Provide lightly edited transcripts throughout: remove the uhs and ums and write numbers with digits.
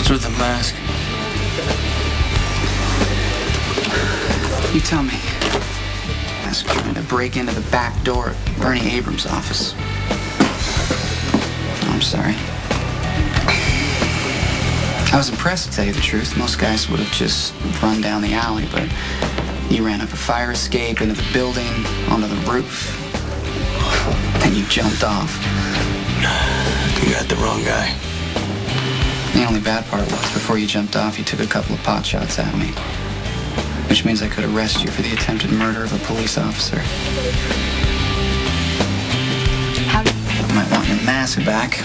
What's with the mask? You tell me. Mask trying to break into the back door at Bernie Abrams' office. I'm sorry. I was impressed, to tell you the truth. Most guys would have just run down the alley, but you ran up a fire escape, into the building, onto the roof. Then you jumped off. You got the wrong guy. The only bad part was, before you jumped off, you took a couple of pot shots at me. Which means I could arrest you for the attempted murder of a police officer. You might want your mask back.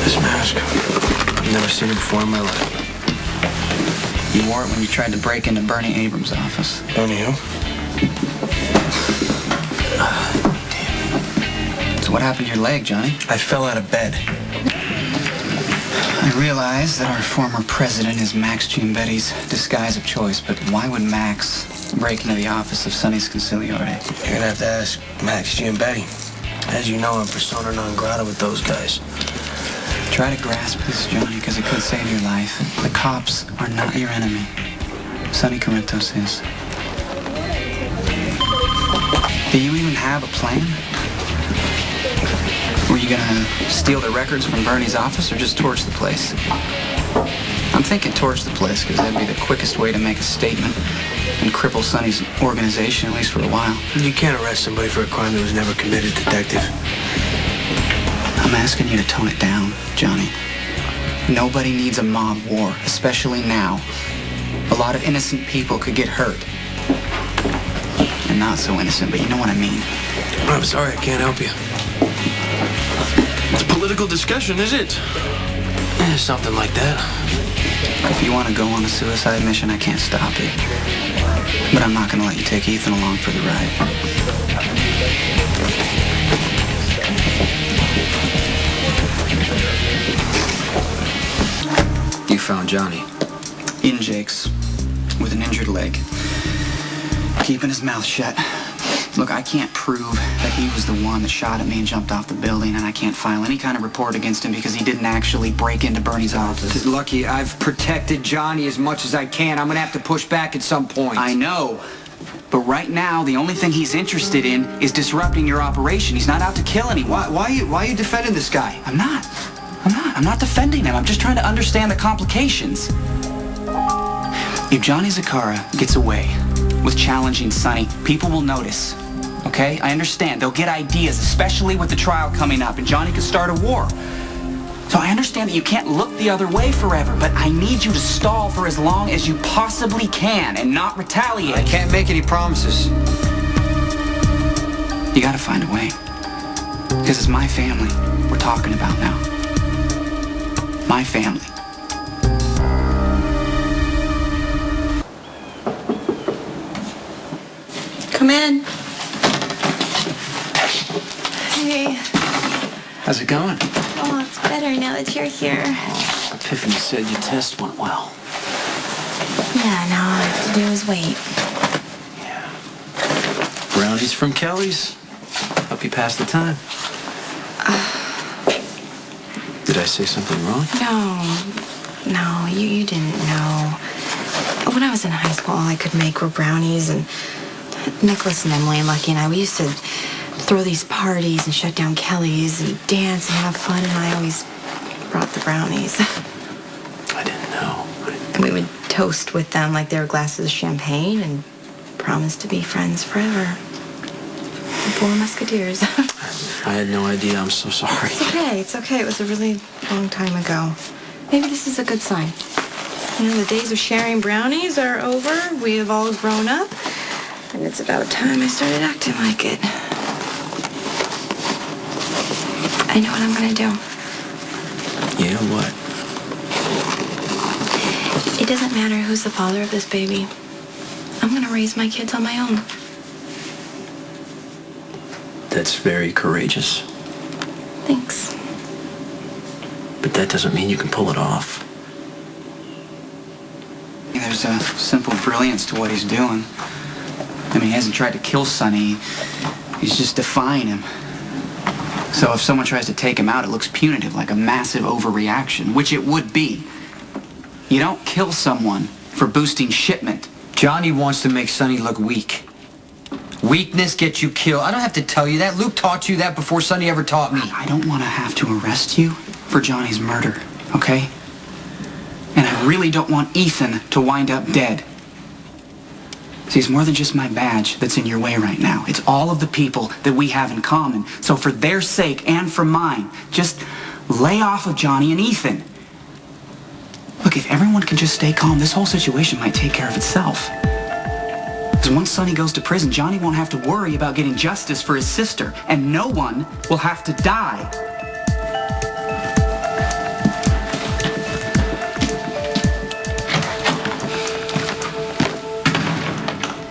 This mask? I've never seen it before in my life. You wore it when you tried to break into Bernie Abrams' office. Bernie who? Damn. So what happened to your leg, Johnny? I fell out of bed. I realize that our former president is Max Giambetti's disguise of choice, but why would Max break into the office of Sonny Scansiliore? You're gonna have to ask Max Giambetti. As you know, I'm persona non grata with those guys. Try to grasp this, Johnny, because it could save your life. The cops are not your enemy. Sonny Corinthos is. Do you even have a plan? Were you gonna steal the records from Bernie's office or just torch the place? I'm thinking torch the place because that'd be the quickest way to make a statement and cripple Sonny's organization, at least for a while. You can't arrest somebody for a crime that was never committed, Detective. I'm asking you to tone it down, Johnny. Nobody needs a mob war, especially now. A lot of innocent people could get hurt. And not so innocent, but you know what I mean. I'm sorry, I can't help you. It's political discussion, is it? Yeah, something like that. If you want to go on a suicide mission, I can't stop it. But I'm not going to let you take Ethan along for the ride. You found Johnny? In Jake's, with an injured leg. Keeping his mouth shut. Look, I can't prove that he was the one that shot at me and jumped off the building, and I can't file any kind of report against him because he didn't actually break into Bernie's office. Lucky, I've protected Johnny as much as I can. I'm gonna have to push back at some point. I know. But right now, the only thing he's interested in is disrupting your operation. He's not out to kill anyone. Why are you defending this guy? I'm not defending him. I'm just trying to understand the complications. If Johnny Zacchara gets away with challenging Sonny, people will notice. Okay? I understand. They'll get ideas, especially with the trial coming up, and Johnny could start a war. So I understand that you can't look the other way forever, but I need you to stall for as long as you possibly can and not retaliate. I can't make any promises. You gotta find a way. Because it's my family we're talking about now. My family. Come in. Hey. How's it going? Oh, it's better now that you're here. Tiffany said your test went well. Yeah, now all I have to do is wait. Yeah. Brownies from Kelly's. Hope you passed the time. Did I say something wrong? No, you didn't know. When I was in high school, all I could make were brownies, and Nicholas and Emily and Lucky and I, we used to throw these parties and shut down Kelly's and dance and have fun, and I always brought the brownies. I didn't know. And we would toast with them like they were glasses of champagne and promise to be friends forever. The Four Musketeers. I had no idea. I'm so sorry. It's okay. It was a really long time ago. Maybe this is a good sign. You know, the days of sharing brownies are over. We have all grown up. And it's about time I started acting like it. I know what I'm gonna do. Yeah, what? It doesn't matter who's the father of this baby. I'm gonna raise my kids on my own. That's very courageous. Thanks. But that doesn't mean you can pull it off. There's a simple brilliance to what he's doing. I mean, he hasn't tried to kill Sonny. He's just defying him. So if someone tries to take him out, it looks punitive, like a massive overreaction, which it would be. You don't kill someone for boosting shipment. Johnny wants to make Sonny look weak. Weakness gets you killed. I don't have to tell you that. Luke taught you that before Sonny ever taught me. I don't want to have to arrest you for Johnny's murder, okay? And I really don't want Ethan to wind up dead. See, it's more than just my badge that's in your way right now. It's all of the people that we have in common. So for their sake and for mine, just lay off of Johnny and Ethan. Look, if everyone can just stay calm, this whole situation might take care of itself. Because once Sonny goes to prison, Johnny won't have to worry about getting justice for his sister, and no one will have to die.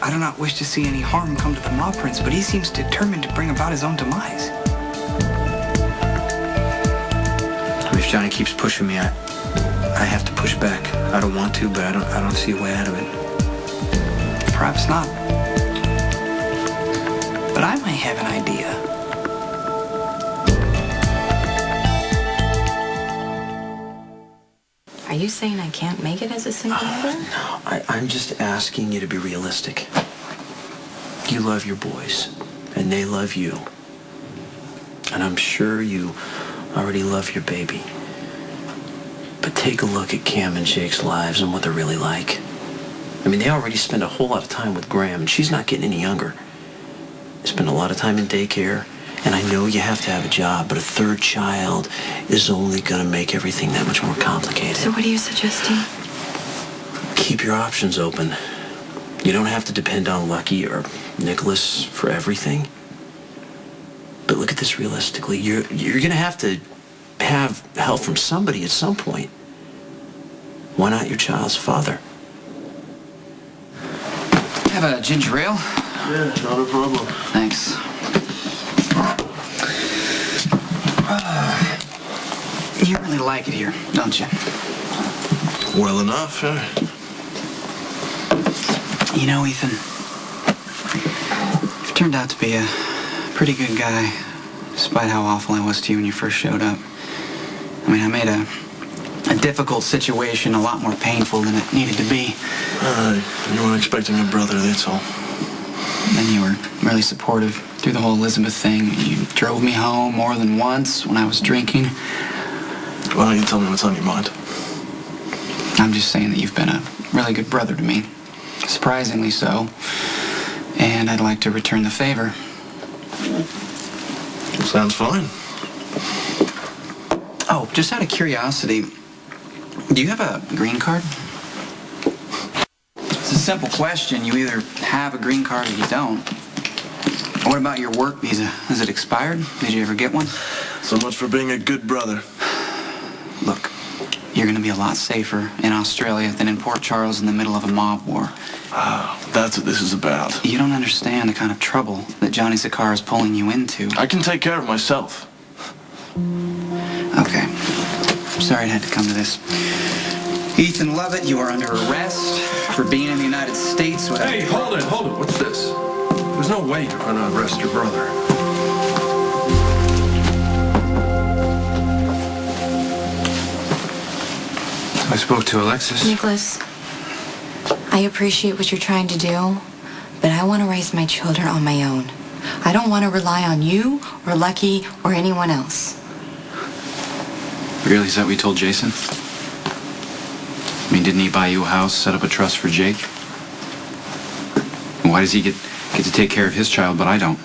I do not wish to see any harm come to the Maw Prince, but he seems determined to bring about his own demise. If Johnny keeps pushing me, I have to push back. I don't want to, but I don't see a way out of it. Perhaps not. But I might have an idea. Are you saying I can't make it as a single mother? No, I'm just asking you to be realistic. You love your boys, and they love you. And I'm sure you already love your baby. But take a look at Cam and Jake's lives and what they're really like. I mean, they already spend a whole lot of time with Graham, and she's not getting any younger. They spend a lot of time in daycare, and I know you have to have a job, but a third child is only going to make everything that much more complicated. So what are you suggesting? Keep your options open. You don't have to depend on Lucky or Nicholas for everything. But look at this realistically. You're going to have help from somebody at some point. Why not your child's father? Have a ginger ale? Yeah, not a problem. Thanks. You really like it here, don't you? Well enough, huh? You know, Ethan, you've turned out to be a pretty good guy, despite how awful I was to you when you first showed up. I mean, I made a difficult situation a lot more painful than it needed to be. You weren't expecting a brother, that's all. And you were really supportive through the whole Elizabeth thing. You drove me home more than once when I was drinking. Why don't you tell me what's on your mind? I'm just saying that you've been a really good brother to me. Surprisingly so. And I'd like to return the favor. Sounds fine. Oh, just out of curiosity, do you have a green card? It's a simple question. You either have a green card or you don't. What about your work visa? Is it expired? Did you ever get one? So much for being a good brother. Look, you're going to be a lot safer in Australia than in Port Charles in the middle of a mob war. That's what this is about. You don't understand the kind of trouble that Johnny Zacchara is pulling you into. I can take care of myself. Okay. I'm sorry it had to come to this. Ethan Lovett, you are under arrest for being in the United States without... Hey, hold it. What's this? There's no way you're gonna arrest your brother. I spoke to Alexis. Nicholas, I appreciate what you're trying to do, but I want to raise my children on my own. I don't want to rely on you or Lucky or anyone else. Really? Is that what you told Jason? I mean, didn't he buy you a house, set up a trust for Jake? And why does he get to take care of his child, but I don't?